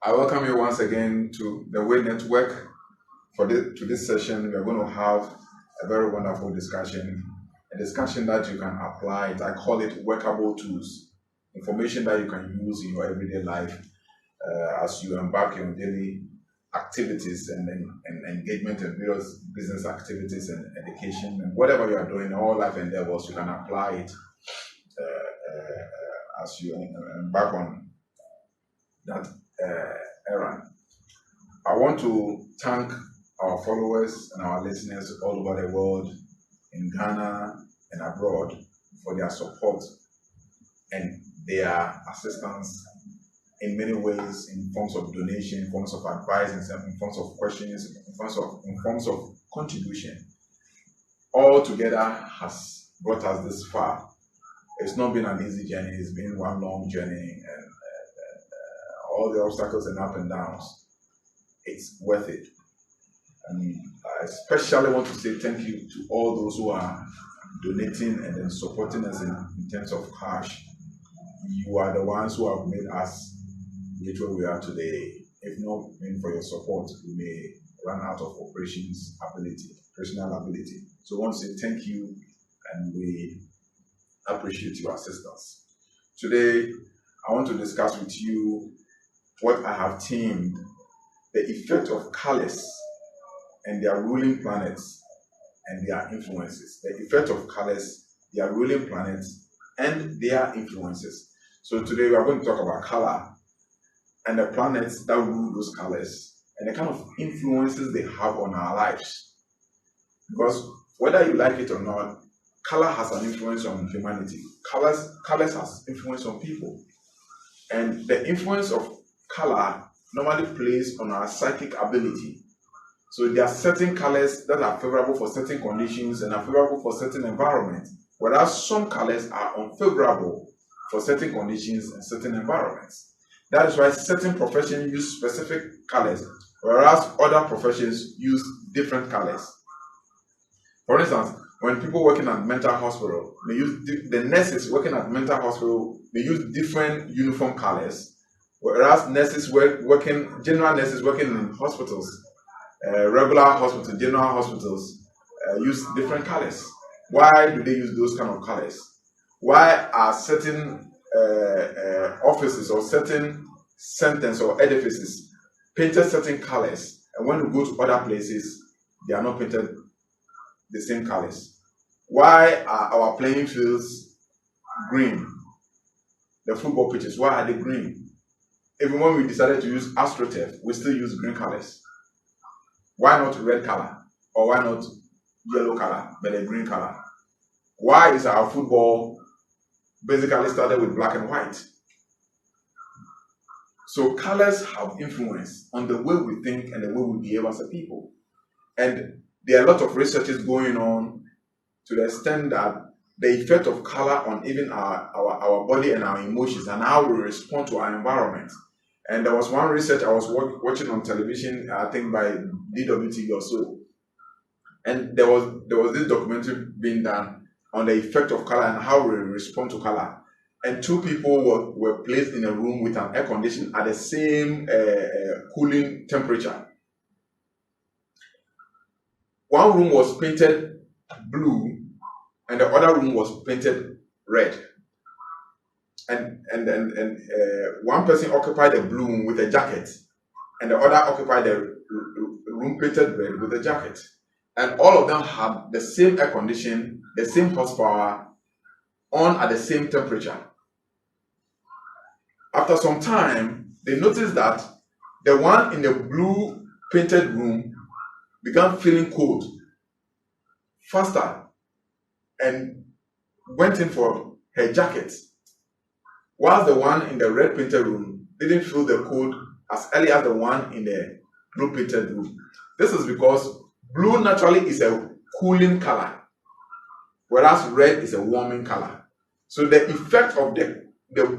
I welcome you once again to the Way Network. To this session, we are going to have a very wonderful discussion, a discussion that you can apply. I call it workable tools, information that you can use in your everyday life as you embark on daily activities and engagement in various business activities and education and whatever you are doing, all life endeavors, you can apply it as you embark on that errand. I want to thank our followers and our listeners all over the world, in Ghana and abroad, for their support and their assistance in many ways, in forms of donation, in forms of advice, in forms of questions, in forms of contribution. All together has brought us this far. It's not been an easy journey. It's been one long journey, and all the obstacles and up and downs. It's worth it. And I especially want to say thank you to all those who are donating and then supporting us in terms of cash. You are the ones who have made us reach where we are today. If not been for your support, we may run out of operational ability. So I want to say thank you, and we appreciate your assistance. Today, I want to discuss with you what I have termed the effect of colors and their ruling planets and their influences. The effect of colors, their ruling planets, and their influences. So today we are going to talk about color and the planets that rule those colors and the kind of influences they have on our lives. Because whether you like it or not, color has an influence on humanity. Colors has influence on people. And the influence of color normally plays on our psychic ability. So there are certain colors that are favorable for certain conditions and are favorable for certain environments, whereas some colors are unfavorable for certain conditions and certain environments. That is why certain professions use specific colors, whereas other professions use different colors. For instance, when people working at mental hospital, they use the nurses working at mental hospital, they use different uniform colors, whereas general nurses working in hospitals, regular hospitals, general hospitals, use different colors. Why do they use those kind of colors? Why are certain offices or certain centers or edifices painted certain colors, and when you go to other places, they are not painted the same colors? Why are our playing fields green? The football pitches, why are they green? Even when we decided to use AstroTurf, we still use green colors. Why not red color? Or why not yellow color, but a green color? Why is our football basically started with black and white? So colors have influence on the way we think and the way we behave as a people. And there are a lot of researches going on to the extent that the effect of color on even our body and our emotions and how we respond to our environment. And there was one research I was watching on television, I think by DWTV or so. And there was this documentary being done on the effect of color and how we respond to color. And two people were placed in a room with an air condition at the same cooling temperature. One room was painted blue and the other room was painted red. And one person occupied the blue room with a jacket, and the other occupied the room painted red with a jacket. And all of them had the same air condition, the same horsepower, on at the same temperature. After some time, they noticed that the one in the blue painted room began feeling cold faster and went in for her jacket, whilst the one in the red painted room didn't feel the cold as early as the one in the blue painted room. This is because blue naturally is a cooling color, whereas red is a warming color. So the effect of the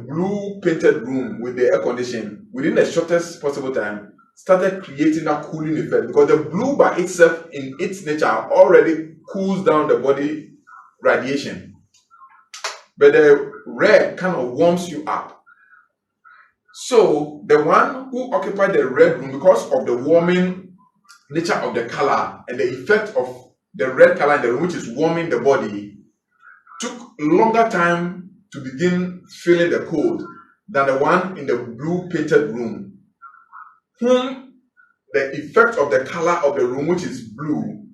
blue painted room with the air condition within the shortest possible time started creating that cooling effect, because the blue by itself in its nature already cools down the body radiation, but the red kind of warms you up. So the one who occupied the red room, because of the warming nature of the color and the effect of the red color in the room, which is warming the body, took longer time to begin feeling the cold than the one in the blue painted room, whom the effect of the color of the room, which is blue,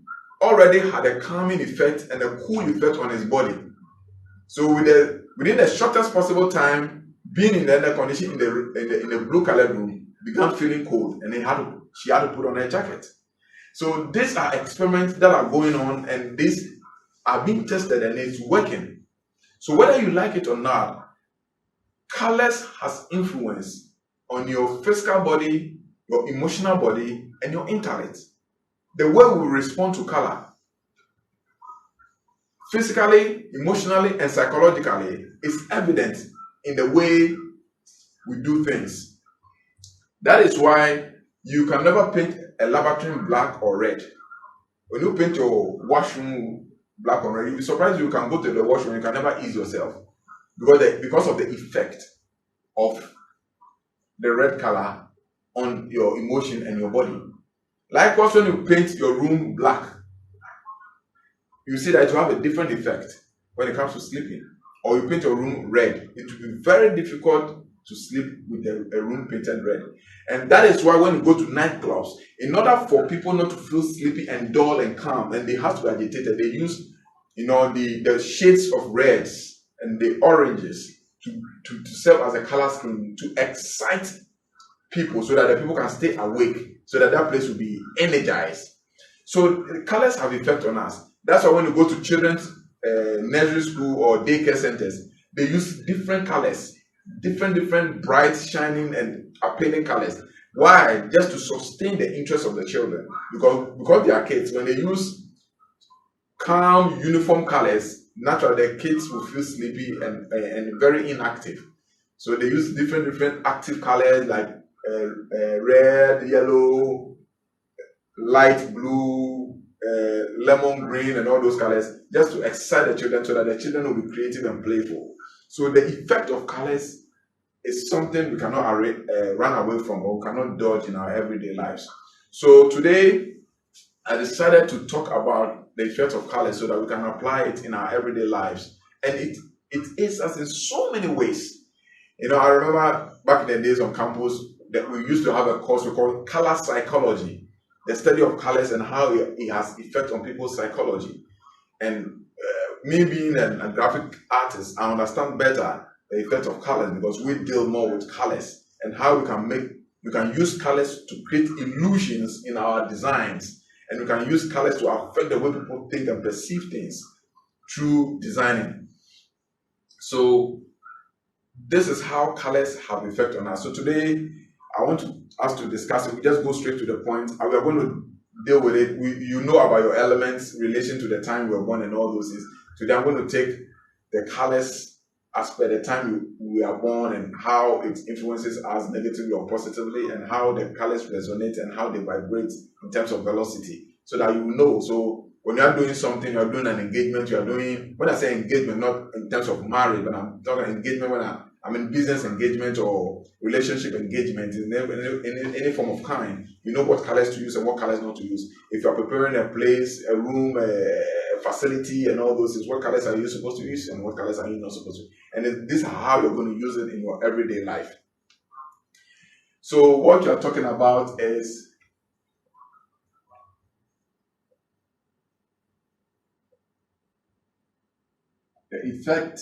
already had a calming effect and a cool effect on his body. So within the shortest possible time, being in the air condition in the blue colored room, began feeling cold, and she had to put on a jacket. So these are experiments that are going on, and these are being tested, and it's working. So whether you like it or not, colors has influence on your physical body, your emotional body, and your intellect. The way we respond to color, physically, emotionally, and psychologically, is evident in the way we do things. That is why you can never paint a laboratory black or red. When you paint your washroom black or red, you'll be surprised you can go to the washroom, you can never ease yourself because of the effect of the red color on your emotion and your body. Likewise, when you paint your room black, you see that it will have a different effect when it comes to sleeping. Or you paint your room red, it will be very difficult to sleep with a room painted red. And that is why when you go to nightclubs, in order for people not to feel sleepy and dull and calm, and they have to be agitated, they use the shades of reds and the oranges to serve as a color scheme to excite people so that the people can stay awake, so that that place will be energized. So the colors have effect on us. That's why when you go to children's nursery school or daycare centers, they use different colors, different bright, shining, and appealing colors. Why? Just to sustain the interest of the children. Because they are kids, when they use calm, uniform colors, naturally the kids will feel sleepy and very inactive. So they use different active colors like red, yellow, light blue, lemon green, and all those colors, just to excite the children so that the children will be creative and playful. So the effect of colors is something we cannot run away from, or we cannot dodge in our everyday lives. So today, I decided to talk about the effect of colors so that we can apply it in our everyday lives. And it aids us in so many ways. I remember back in the days on campus that we used to have a course we call color psychology, the study of colors and how it has effect on people's psychology. And me being a graphic artist, I understand better the effect of colors because we deal more with colors and how we can use colors to create illusions in our designs, and we can use colors to affect the way people think and perceive things through designing. So this is how colors have effect on us. So today, I want us to discuss it. We just go straight to the point. We are going to deal with it. You know about your elements, relation to the time we were born and all those things. Today, I'm going to take the colors as per the time we are born and how it influences us negatively or positively, and how the colors resonate and how they vibrate in terms of velocity, so that you know. So when you are doing something, you are doing an engagement, you are doing, when I say engagement, not in terms of marriage, but I'm talking engagement when I'm in business engagement or relationship engagement in any form of kind. You know what colors to use and what colors not to use. If you're preparing a place, a room, a facility, and all those things, what colors are you supposed to use and what colors are you not supposed to use? And this is how you're going to use it in your everyday life. So what you're talking about is the effect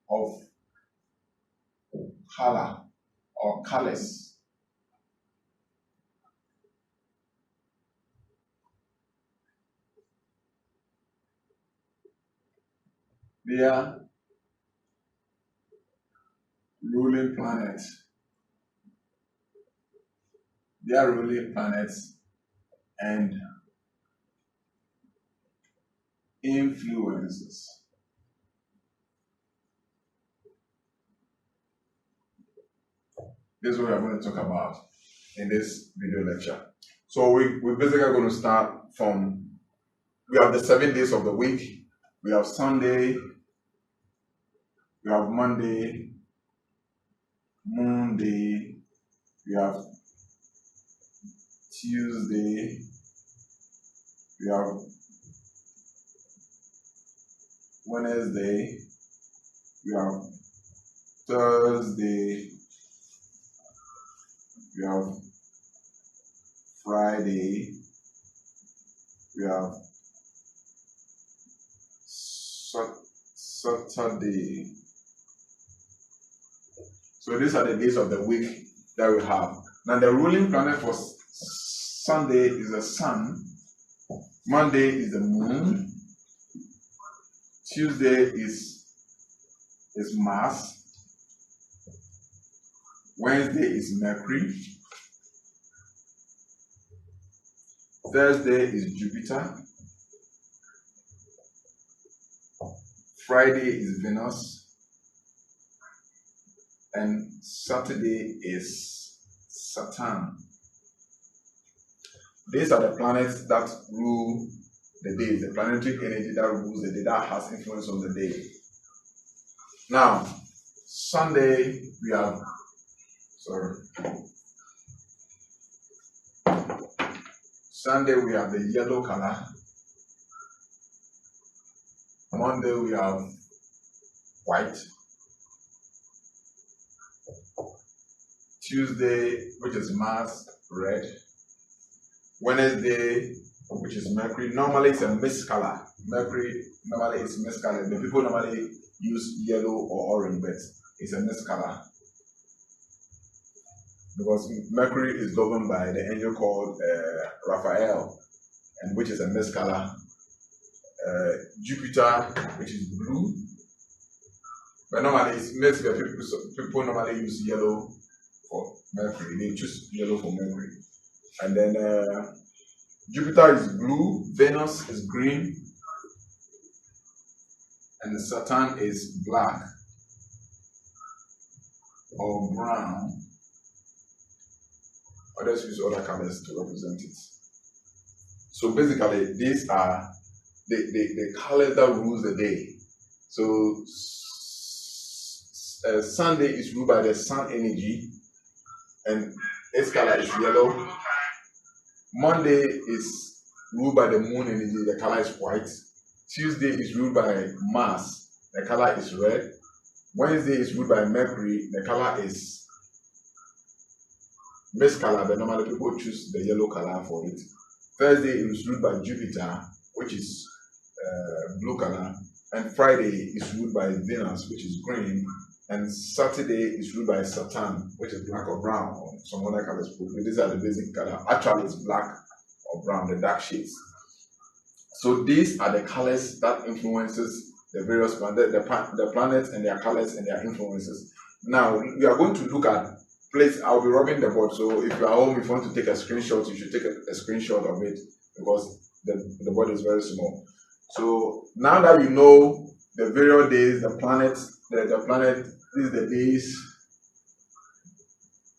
of color or colors. They are ruling planets. They are ruling planets and influences. This is what we're going to talk about in this video lecture. So we're basically going to start from, we have the 7 days of the week. We have Sunday, we have Monday, Moon, Monday, we have Tuesday, we have Wednesday, we have Thursday, we have Friday, we have Saturday. So these are the days of the week that we have. Now the ruling planet for Sunday is the sun, Monday is the moon, Tuesday is Mars, Wednesday is Mercury, Thursday is Jupiter, Friday is Venus, and Saturday is Saturn. These are the planets that rule the day, the planetary energy that rules the day, that has influence on the day. Now, Sunday we have, Sunday we have the yellow color. Monday we have white. Tuesday, which is Mars, red. Wednesday, which is Mercury. Normally it's a mixed color. Mercury normally is mixed color. The people normally use yellow or orange, but it's a mixed color. Because Mercury is governed by the angel called Raphael, and which is a mixed color. Jupiter, which is blue. But normally it's mixed. People normally use yellow for Mercury. They choose yellow for Mercury. And then Jupiter is blue, Venus is green, and Saturn is black or brown. Others use other colors to represent it. So basically, these are the colors that rules the day. So Sunday is ruled by the sun energy, and its color is yellow. Monday is ruled by the moon energy, the color is white. Tuesday is ruled by Mars, the color is red. Wednesday is ruled by Mercury, the color is mixed color, but normally people choose the yellow color for it. Thursday is ruled by Jupiter, which is blue color. And Friday is ruled by Venus, which is green. And Saturday is ruled by Saturn, which is black or brown, or some other colors. These are the basic color. Actually, it's black or brown, the dark shades. So these are the colors that influences the various planets, the planets and their colors and their influences. Now we are going to look at place. I'll be rubbing the board. So if you are home, if you want to take a screenshot, you should take a screenshot of it because the board is very small. So now that you know the various days, the planets, the planet, these are the days,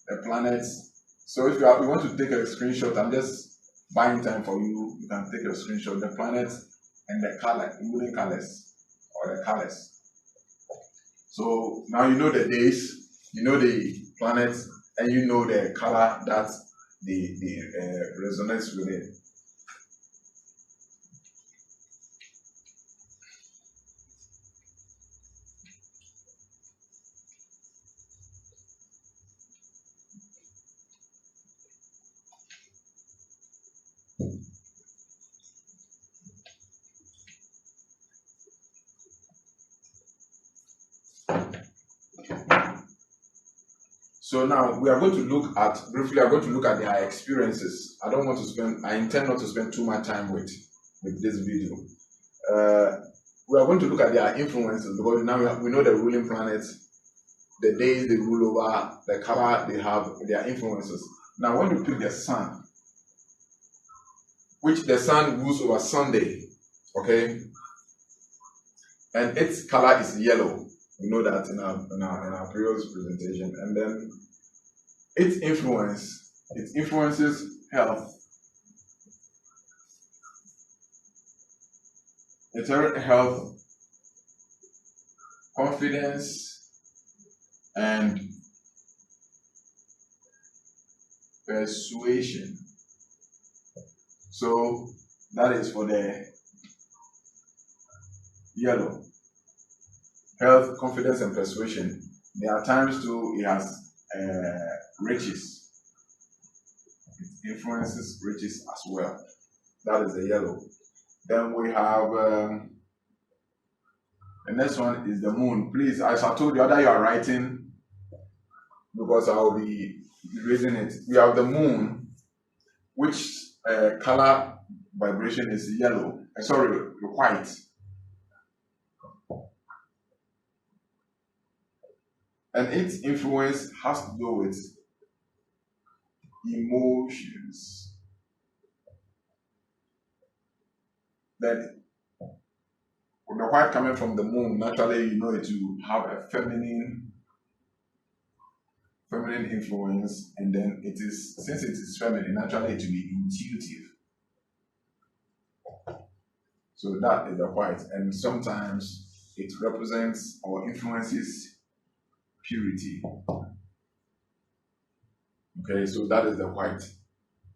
the planets. So if you want to take a screenshot, I'm just buying time for you. You can take a screenshot, the planets and the color, including colors or the colors. So now you know the days, you know the planets, and you know the color that the resonates with it. So now we are going to look at briefly. I'm going to look at their experiences. I intend not to spend too much time with this video. We are going to look at their influences because now we know the ruling planets, the days they rule over, the color they have, their influences. Now, when you pick the sun, which the sun rules over Sunday, okay, and its color is yellow. We know that in our previous presentation, and then it influences health, health, confidence, and persuasion. So that is for the yellow. Health, confidence, and persuasion. There are times too it has riches. It influences riches as well. That is the yellow. Then we have the next one is the moon. Please, as I told you, either you are writing because I will be raising it. We have the moon, which color vibration is yellow. Sorry, white. And its influence has to do with emotions. Then, with the white coming from the moon, naturally you know it to have a feminine influence, and then it is, since it is feminine, naturally it will be intuitive. So that is the white, and sometimes it represents or influences purity. Okay, so that is the white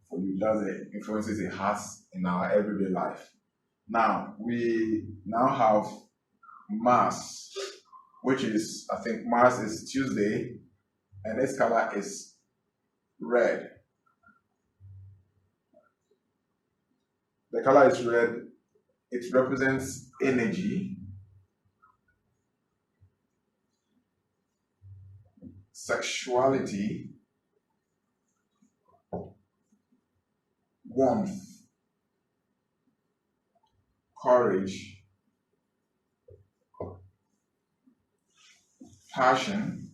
for you. That's the influences it has in our everyday life. Now we have Mars, which is, I think Mars is Tuesday, and its color is red. The color is red. It represents energy, sexuality, warmth, courage, passion,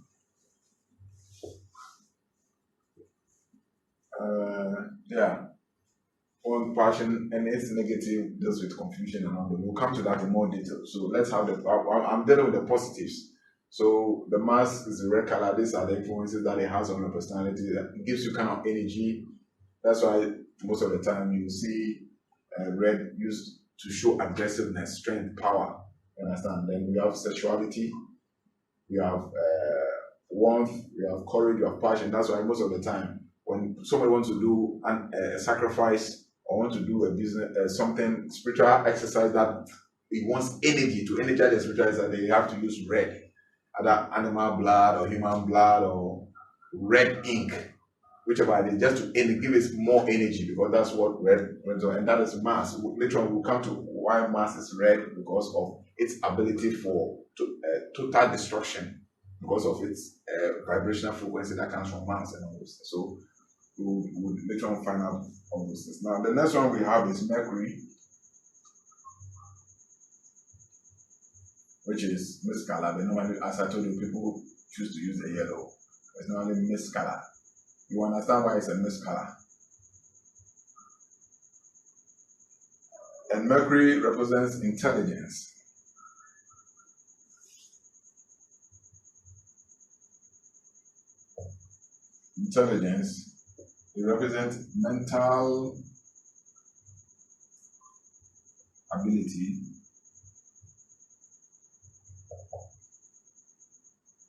all passion, and its negative deals with confusion and all that. We'll come to that in more detail. So let's have I'm dealing with the positives. So the Mars is the red color. These are the influences that it has on your personality. It gives you kind of energy. That's why most of the time you see red used to show aggressiveness, strength, power. You understand? Then we have sexuality, we have warmth, we have courage, we have passion. That's why most of the time when somebody wants to do a sacrifice or want to do a business, something spiritual exercise that it wants energy to energize the spiritual exercise, they have to use red, either animal blood or human blood or red ink, whichever it is, just to give it more energy, because that's what red runs on, and that is Mars. Later on, we'll come to why Mars is red, because of its ability for total destruction, because of its vibrational frequency that comes from Mars and all those. So we'll later on find out all those things. Now, the next one we have is Mercury, which is mist color. But normally, as I told you, people choose to use the yellow. It's normally mist color. You understand why it's a mist color. And Mercury represents intelligence. Intelligence. It represents mental ability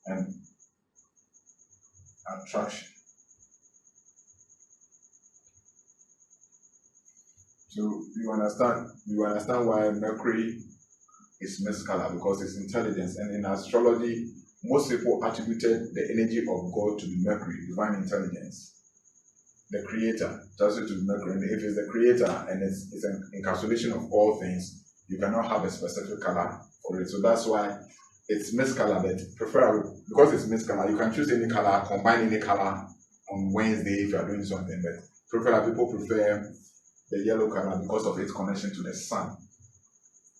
and attraction. So you understand why Mercury is mist color, because it's intelligence. And in astrology, most people attributed the energy of God to the Mercury, divine intelligence, the creator. That's it to the Mercury. And if it's the creator and it's an encapsulation of all things, you cannot have a specific color for it. So that's why it's mist color, but preferably, because it's mist color, you can choose any color, combine any color on Wednesday if you are doing something, but preferably people prefer the yellow color because of its connection to the sun.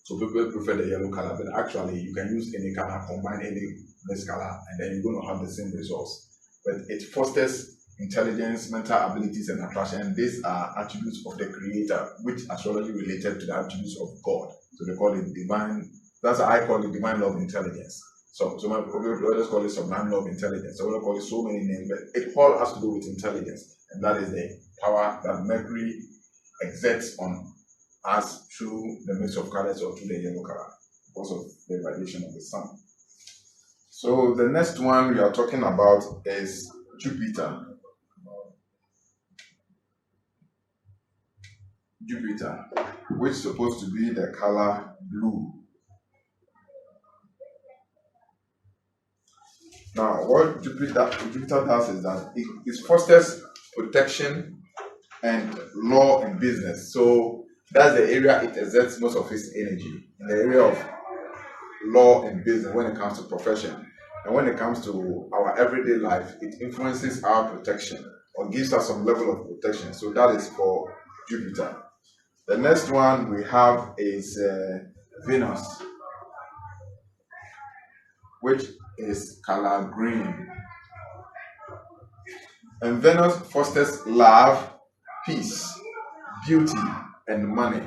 So people prefer the yellow color, but actually you can use any color, combine any mist color, and then you're going to have the same results. But it fosters intelligence, mental abilities, and attraction. And these are attributes of the creator, which astrology related to the attributes of God. So they call it divine. That's what I call it divine love intelligence. So my others call it sublime love intelligence. So we call it so many names, but it all has to do with intelligence, and that is the power that Mercury exerts on us through the mix of colors or through the yellow color, because of the radiation of the sun. So the next one we are talking about is Jupiter. Jupiter, which is supposed to be the color blue. Now, what Jupiter does is that it fosters protection and law in business. So that's the area it exerts most of its energy, in the area of law and business when it comes to profession. And when it comes to our everyday life, it influences our protection or gives us some level of protection. So that is for Jupiter. The next one we have is Venus, which is color green. And Venus fosters love, peace, beauty, and money.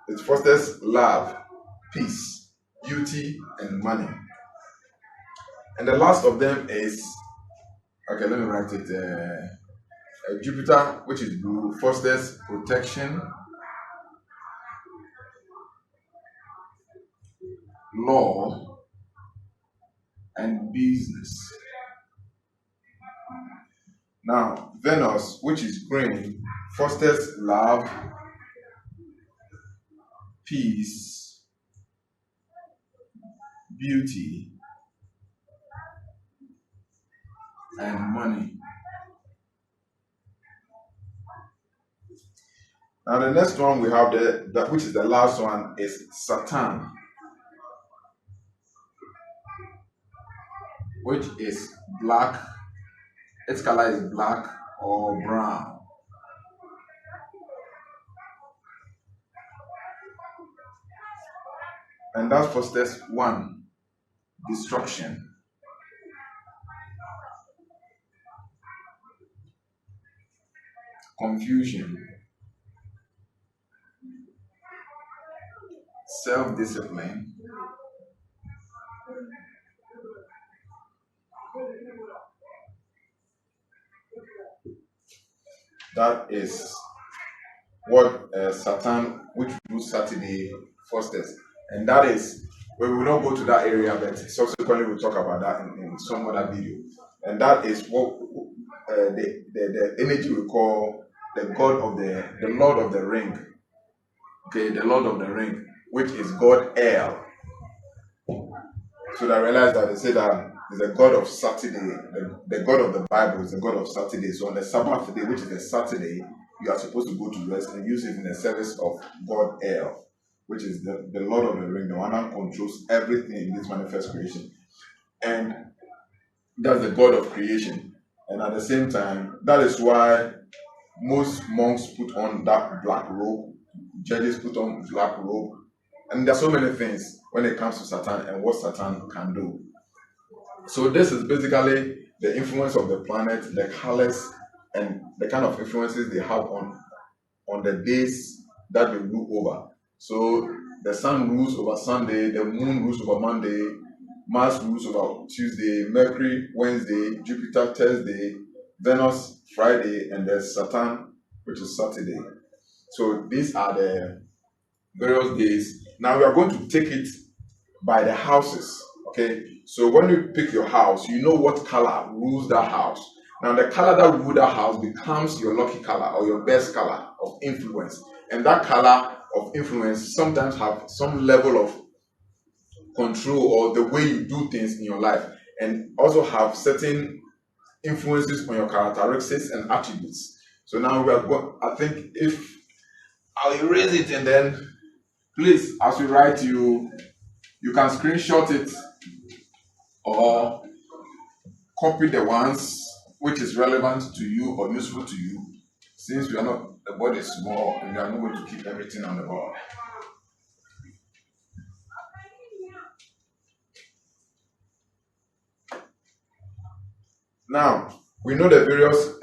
It fosters love, peace, beauty, and money. And the last of them is, okay, let me write it. Jupiter, which is blue, fosters protection, law, and business. Now, Venus, which is green, fosters love, peace, beauty, and money. Now, the next one we have, which is the last one, is Saturn, which is black. Its color is black or brown. And that fosters one, destruction. Confusion. Self-discipline. That is what Saturn, which rules Saturday, fosters. And that is, we will not go to that area, but subsequently we'll talk about that in some other video. And that is what the energy we call the God of the Lord of the Ring. Okay, the Lord of the Ring, which is God El. So I realized that they say that is the God of Saturday, the God of the Bible is the God of Saturday. So on the Sabbath day, which is a Saturday, you are supposed to go to rest and use it in the service of God El, which is the Lord of the Ring, the one that controls everything in this manifest creation. And that's the God of creation. And at the same time, that is why most monks put on that black robe, judges put on black robe. And there are so many things when it comes to Satan and what Satan can do. So this is basically the influence of the planet, the colors, and the kind of influences they have on the days that they rule over. So the sun rules over Sunday, the moon rules over Monday, Mars rules over Tuesday, Mercury Wednesday, Jupiter Thursday, Venus Friday, and there's Saturn, which is Saturday. So these are the various days. Now we are going to take it by the houses. Okay, so when you pick your house, you know what color rules that house. Now the color that rules that house becomes your lucky color or your best color of influence. And that color of influence sometimes have some level of control or the way you do things in your life, and also have certain influences on your characteristics and attributes. So now we are going, I think if I'll erase it, and then please, as we write, you can screenshot it or copy the ones which is relevant to you or useful to you, since we are not, the board is small and we are not going to keep everything on the board. Now, we know the various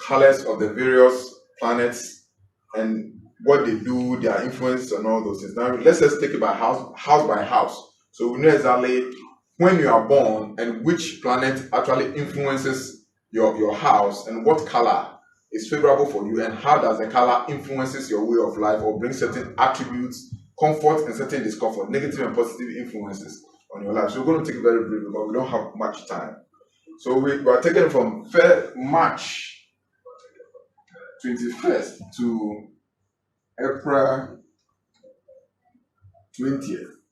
colors of the various planets and what they do, their influence and all those things. Now, let's just take it by house by house. So we know exactly when you are born and which planet actually influences your house and what color is favorable for you and how does the color influences your way of life or brings certain attributes, comfort and certain discomfort, negative and positive influences on your life. So we're going to take it very briefly because we don't have much time. So we are taking from March 21st to April 20th.